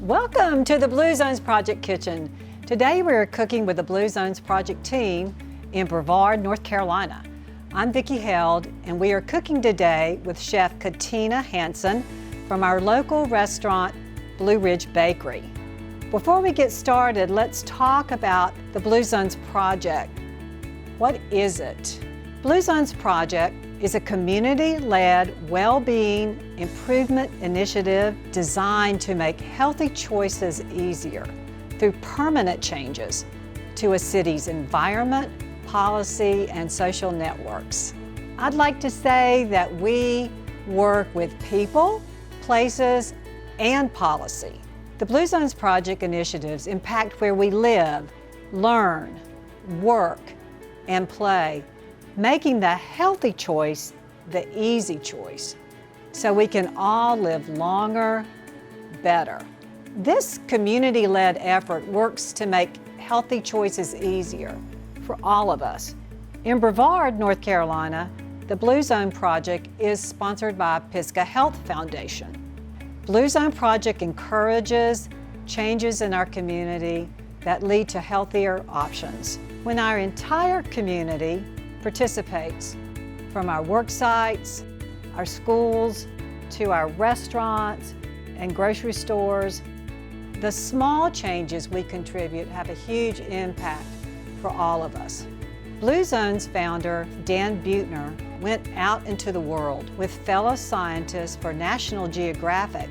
Welcome to the Blue Zones Project Kitchen. Today we're cooking with the Blue Zones Project team in Brevard, North Carolina. I'm Vicki Held, and we are cooking today with Chef Katina Hansen from our local restaurant, Blue Ridge Bakery. Before we get started, let's talk about the Blue Zones Project. What is it? Blue Zones Project is a community-led well-being improvement initiative designed to make healthy choices easier through permanent changes to a city's environment, policy, and social networks. I'd like to say that we work with people, places, and policy. The Blue Zones Project initiatives impact where we live, learn, work, and play, making the healthy choice the easy choice, so we can all live longer, better. This community-led effort works to make healthy choices easier for all of us. In Brevard, North Carolina, the Blue Zone Project is sponsored by Pisgah Health Foundation. Blue Zone Project encourages changes in our community that lead to healthier options. When our entire community participates, from our work sites, our schools, to our restaurants and grocery stores, the small changes we contribute have a huge impact for all of us. Blue Zone's founder, Dan Buettner, went out into the world with fellow scientists for National Geographic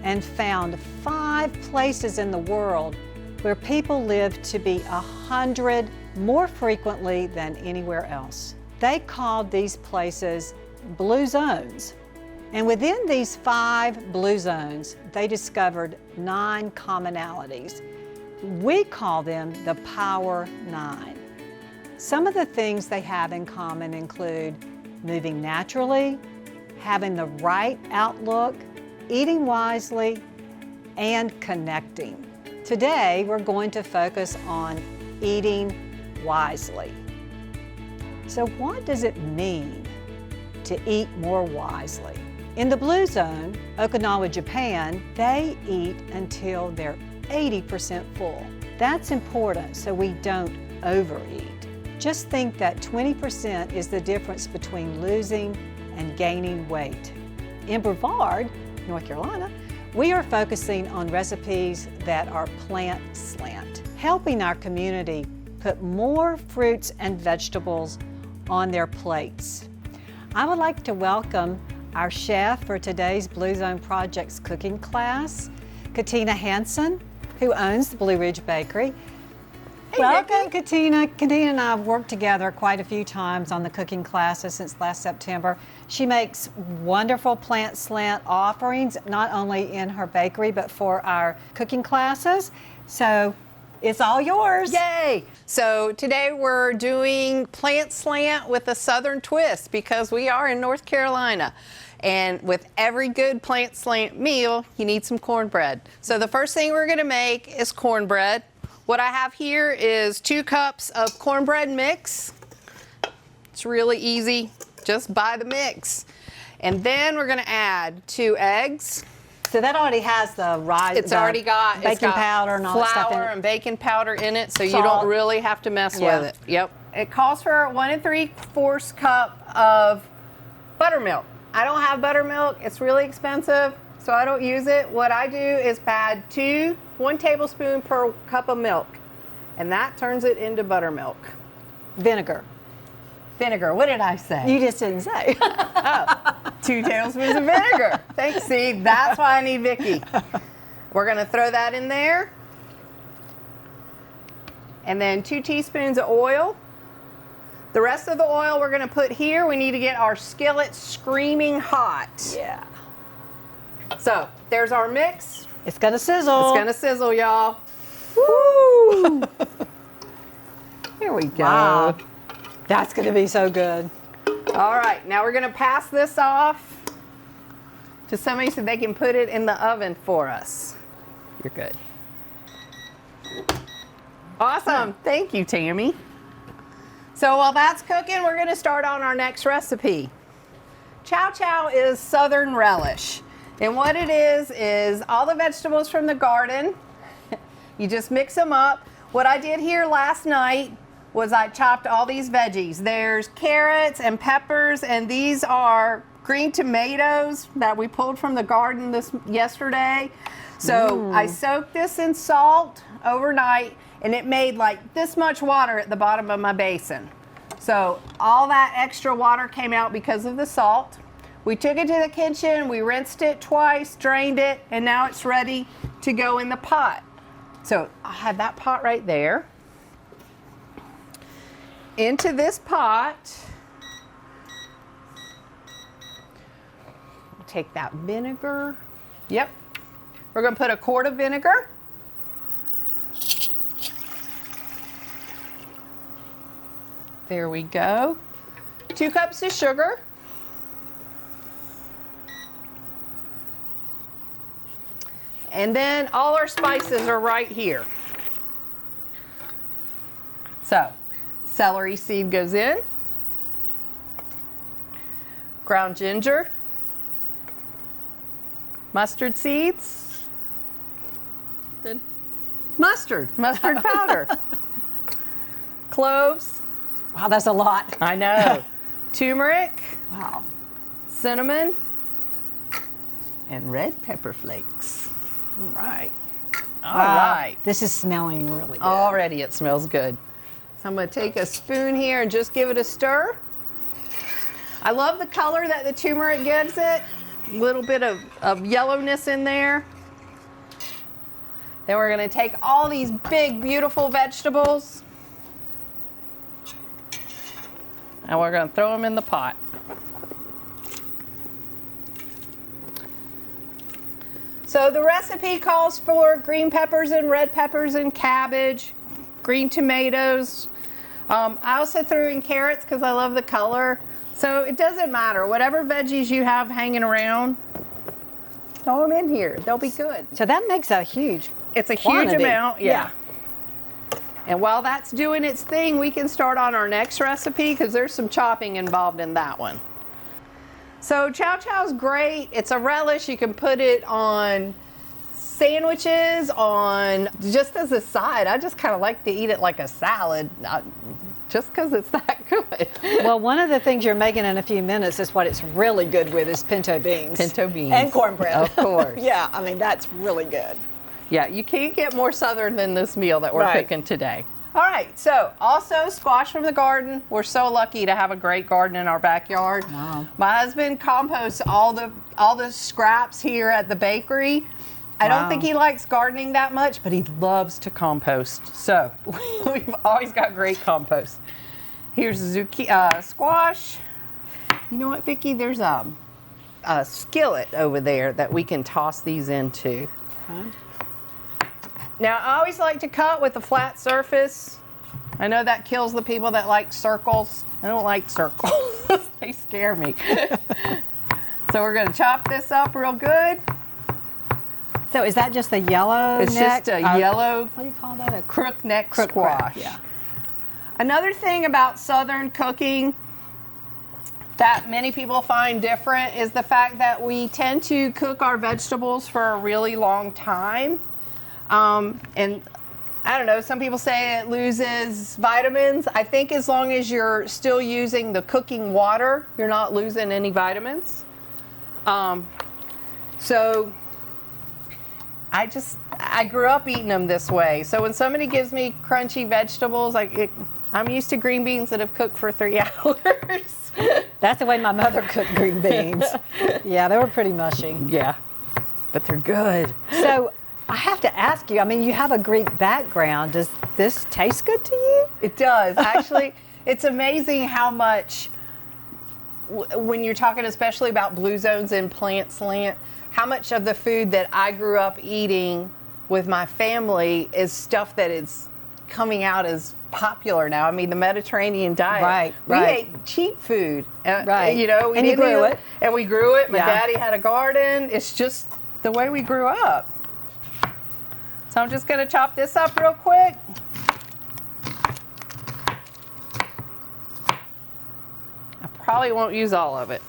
and found 5 places in the world where people live to be 100 more frequently than anywhere else. They called these places blue zones. And within these 5 blue zones, they discovered 9 commonalities. We call them the Power 9. Some of the things they have in common include moving naturally, having the right outlook, eating wisely, and connecting. Today, we're going to focus on eating wisely. So what does it mean to eat more wisely? In the Blue Zone, Okinawa, Japan, they eat until they're 80% full. That's important so we don't overeat. Just think that 20% is the difference between losing and gaining weight. In Brevard, North Carolina, we are focusing on recipes that are plant slant, helping our community put more fruits and vegetables on their plates. I would like to welcome our chef for today's Blue Zone Project's cooking class, Katina Hansen, who owns the Blue Ridge Bakery. Hey, welcome, Katina. Katina and I have worked together quite a few times on the cooking classes since last September. She makes wonderful plant slant offerings, not only in her bakery, but for our cooking classes. So it's all yours. Yay! So today we're doing plant slant with a southern twist because we are in North Carolina. And with every good plant slant meal, you need some cornbread. So the first thing we're gonna make is cornbread. What I have here is 2 cups of cornbread mix. It's really easy, just buy the mix. And then we're gonna add 2 eggs. So that already has the rice. It's already got baking powder and all that stuff in it. Flour and baking powder in it, so Salt. you don't really have to mess with it. Yep. It calls for 1 3/4 cup of buttermilk. I don't have buttermilk. It's really expensive, so I don't use it. What I do is add 1 tablespoon per cup of milk, and that turns it into buttermilk. Vinegar. Vinegar. What did I say? You just didn't say. 2 tablespoons of vinegar. Thanks, see, that's why I need Vicki. We're gonna throw that in there. And then 2 teaspoons of oil. The rest of the oil we're gonna put here. We need to get our skillet screaming hot. Yeah. So, there's our mix. It's gonna sizzle. It's gonna sizzle, y'all. Woo! Here we go. Wow. That's gonna be so good. All right, now we're gonna pass this off to somebody so they can put it in the oven for us. You're good. Awesome, thank you, Tammy. So while that's cooking, we're gonna start on our next recipe. Chow chow is southern relish. And what it is all the vegetables from the garden. You just mix them up. What I did here last night was I chopped all these veggies. There's carrots and peppers, and these are green tomatoes that we pulled from the garden yesterday. So I soaked this in salt overnight, and it made like this much water at the bottom of my basin. So all that extra water came out because of the salt. We took it to the kitchen, we rinsed it twice, drained it, and now it's ready to go in the pot. So I have that pot right there. Into this pot, take that vinegar. Yep. We're going to put a quart of vinegar. There we go. 2 cups of sugar. And then all our spices are right here. So, celery seed goes in. Ground ginger. Mustard seeds. Mustard powder. Cloves. Wow, that's a lot. I know. Turmeric. Wow. Cinnamon. And red pepper flakes. All right. All right. This is smelling really good. Already it smells good. So I'm going to take a spoon here and just give it a stir. I love the color that the turmeric gives it. A little bit of yellowness in there. Then we're going to take all these big, beautiful vegetables. And we're going to throw them in the pot. So the recipe calls for green peppers and red peppers and cabbage, green tomatoes. I also threw in carrots because I love the color. So it doesn't matter. Whatever veggies you have hanging around, throw them in here. They'll be good. So that makes a huge It's a quantity. huge amount, yeah. And while that's doing its thing, we can start on our next recipe because there's some chopping involved in that one. So chow chow's great. It's a relish. You can put it on sandwiches, on just as a side. I just kind of like to eat it like a salad, just because it's that good. Well, one of the things you're making in a few minutes is what it's really good with is pinto beans. Pinto beans. And cornbread. Of course. Yeah, I mean, that's really good. Yeah, you can't get more southern than this meal that we're Right. cooking today. All right, so also squash from the garden. We're so lucky to have a great garden in our backyard. Wow. My husband composts all the scraps here at the bakery. I don't Wow. think he likes gardening that much, but he loves to compost. So we've always got great compost. Here's squash. You know what, Vicki? There's a skillet over there that we can toss these into. Okay. Now, I always like to cut with a flat surface. I know that kills the people that like circles. I don't like circles. They scare me. So we're going to chop this up real good. So is that just a yellow It's neck? just a yellow What do you call that? A crook neck crook squash. Yeah. Another thing about Southern cooking that many people find different is the fact that we tend to cook our vegetables for a really long time. And I don't know, some people say it loses vitamins. I think as long as you're still using the cooking water, you're not losing any vitamins. So I grew up eating them this way. So when somebody gives me crunchy vegetables, I'm used to green beans that have cooked for 3 hours. That's the way my mother cooked green beans. Yeah, they were pretty mushy. Yeah, but they're good. So I have to ask you, I mean, you have a Greek background. Does this taste good to you? It does. Actually, it's amazing how much, when you're talking especially about blue zones in plant slant, how much of the food that I grew up eating with my family is stuff that is coming out as popular now. I mean, the Mediterranean diet. We ate cheap food. Right. You know, And you grew it. And we grew it. My Yeah. daddy had a garden. It's just the way we grew up. So I'm just going to chop this up real quick. I probably won't use all of it.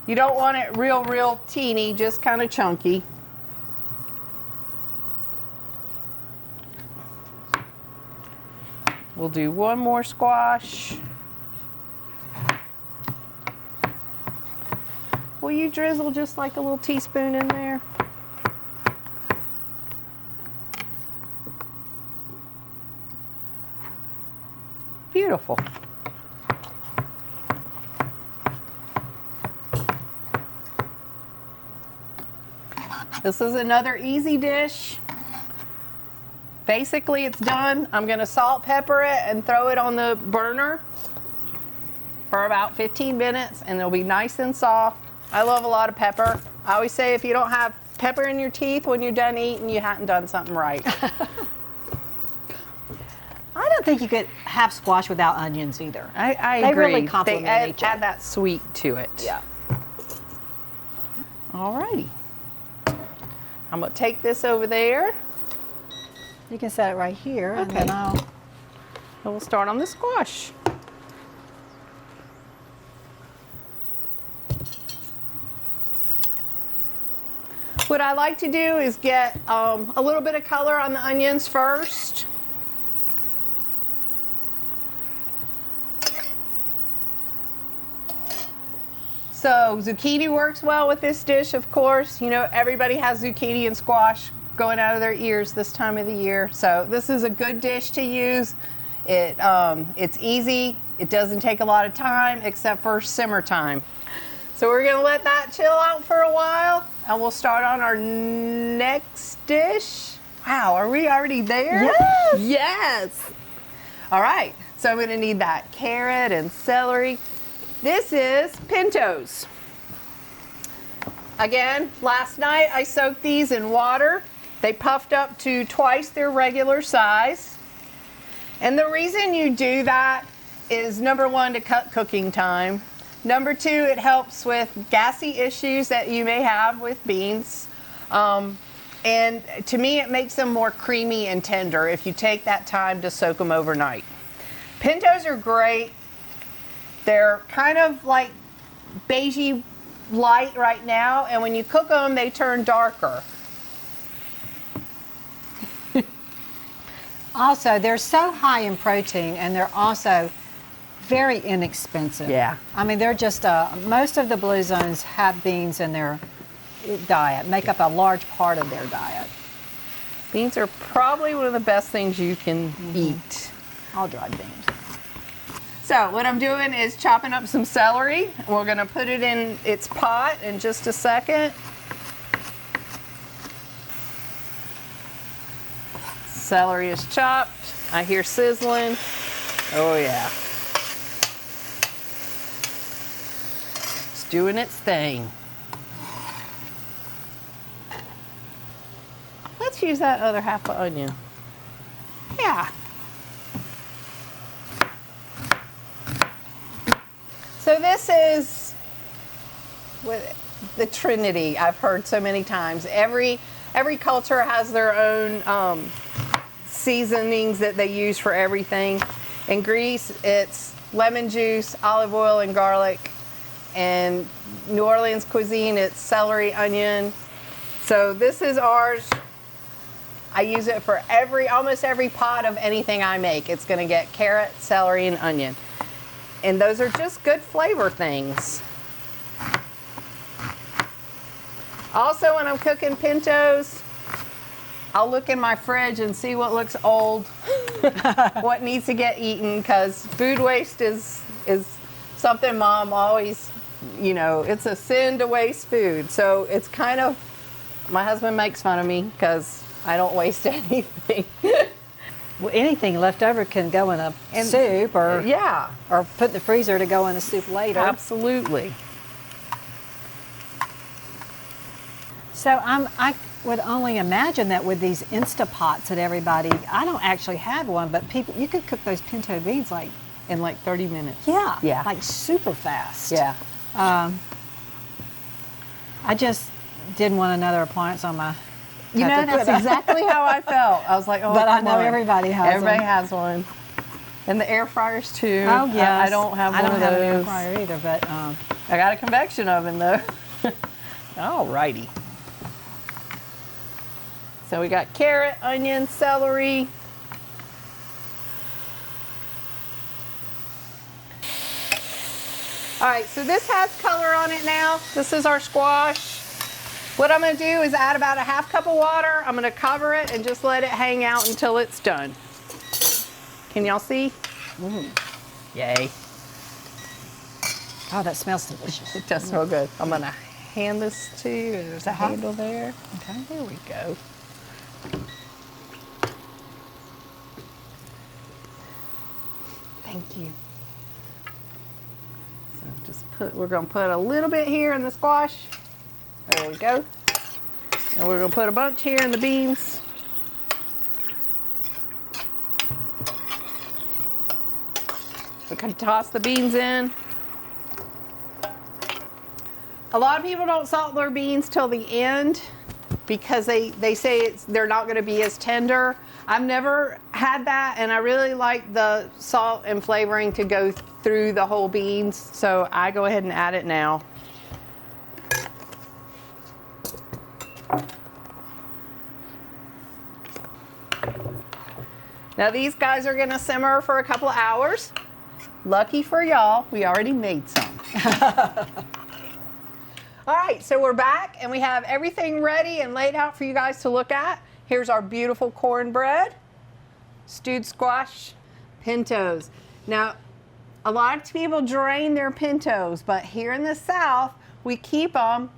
You don't want it real teeny, just kind of chunky. We'll do one more squash. Will you drizzle just like a little teaspoon in there? Beautiful. This is another easy dish. Basically, it's done. I'm going to salt, pepper it, and throw it on the burner for about 15 minutes, and it'll be nice and soft. I love a lot of pepper. I always say if you don't have pepper in your teeth when you're done eating, you haven't done something right. I don't think you could have squash without onions either. I They agree. really complement They each other. add that sweet to it. Yeah. Alrighty. I'm going to take this over there. You can set it right here, and Okay. then And we'll start on the squash. What I like to do is get a little bit of color on the onions first. So zucchini works well with this dish, of course. You know, everybody has zucchini and squash going out of their ears this time of the year. So this is a good dish to use. It's easy. It doesn't take a lot of time except for simmer time. So we're gonna let that chill out for a while, and we'll start on our next dish. Wow, are we already there? Yes. Yes. All right, so I'm gonna need that carrot and celery. This is pintos. Again, last night I soaked these in water. They puffed up to twice their regular size. And the reason you do that is, number one, to cut cooking time. Number two, it helps with gassy issues that you may have with beans. And to me, it makes them more creamy and tender if you take that time to soak them overnight. Pintos are great. They're kind of like beigey light right now, and when you cook them, they turn darker. also they're so high in protein, and they're also very inexpensive. Yeah. I mean, they're just, most of the Blue Zones have beans in their diet, make up a large part of their diet. Beans are probably one of the best things you can eat. All dried beans. So what I'm doing is chopping up some celery. We're going to put it in its pot in just a second. Celery is chopped. I hear sizzling. Oh yeah. It's doing its thing. Let's use that other half of onion. Yeah. So this is the Trinity I've heard so many times. Every culture has their own seasonings that they use for everything. In Greece, it's lemon juice, olive oil, and garlic. And New Orleans cuisine, it's celery, onion. So this is ours. I use it for almost every pot of anything I make. It's going to get carrot, celery, and onion. And those are just good flavor things. Also, when I'm cooking pintos, I'll look in my fridge and see what looks old, what needs to get eaten, because food waste is something Mom always, you know, it's a sin to waste food. So it's kind of, my husband makes fun of me because I don't waste anything. Well, anything left over can go in a soup, or yeah, or put in the freezer to go in the soup later. absolutely. So I would only imagine that with these Instapots that everybody, I don't actually have one, but people, you could cook those pinto beans like, In like 30 minutes. yeah, like super fast. Yeah. I just didn't want another appliance on my. You know, that's exactly how I felt. I was like, oh, But I come know on. everybody has Everybody them. has one. And the air fryers too. Oh yes. I don't have I one don't of have an air those. fryer either, but I got a convection oven though. Alrighty. So we got carrot, onion, celery. All right, so this has color on it now. This is our squash. What I'm gonna do is add about a half cup of water. I'm gonna cover it and just let it hang out until it's done. Can y'all see? Yay. Oh, that smells delicious. It does smell good. I'm gonna hand this to you. There's a handle there. Okay, there we go. Thank you. So we're gonna put a little bit here in the squash. There we go. And we're gonna put a bunch here in the beans. We're gonna toss the beans in. A lot of people don't salt their beans till the end because they say they're not gonna be as tender. I've never had that, and I really like the salt and flavoring to go through the whole beans, so I go ahead and add it now. Now these guys are gonna simmer for a couple of hours. Lucky for y'all, we already made some. All right, so we're back and we have everything ready and laid out for you guys to look at. Here's our beautiful cornbread, stewed squash, pintos. Now, a lot of people drain their pintos, but here in the South, we keep them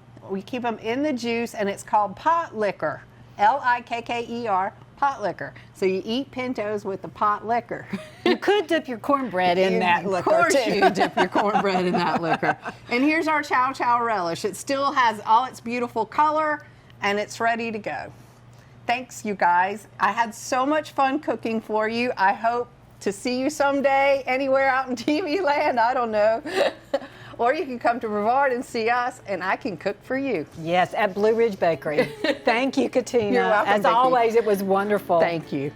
in the juice, and it's called pot liquor, L-I-K-K-E-R, pot liquor. So you eat pintos with the pot liquor. You could dip your cornbread in that liquor, Of course too. you dip your cornbread in that liquor. And here's our chow chow relish. It still has all its beautiful color, and it's ready to go. Thanks, you guys. I had so much fun cooking for you. I hope to see you someday anywhere out in TV land. I don't know. Or you can come to Brevard and see us, and I can cook for you. Yes, at Blue Ridge Bakery. Thank you, Katina. You're welcome, As Vicki. always, it was wonderful. Thank you.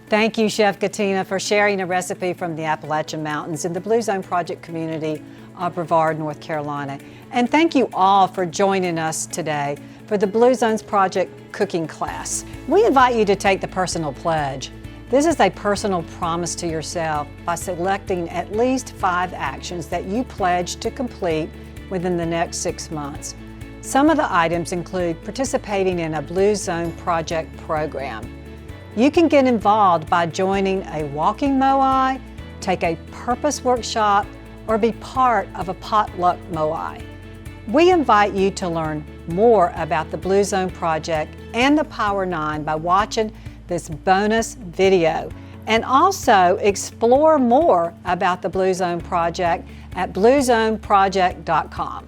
Thank you, Chef Katina, for sharing a recipe from the Appalachian Mountains in the Blue Zone Project community of Brevard, North Carolina. And thank you all for joining us today for the Blue Zones Project cooking class. We invite you to take the personal pledge. This is a personal promise to yourself by selecting at least 5 actions that you pledge to complete within the next 6 months. Some of the items include participating in a Blue Zone Project program. You can get involved by joining a walking moai, take a purpose workshop, or be part of a potluck moai. We invite you to learn more about the Blue Zone Project and the Power 9 by watching this bonus video, and also explore more about the Blue Zone Project at bluezoneproject.com.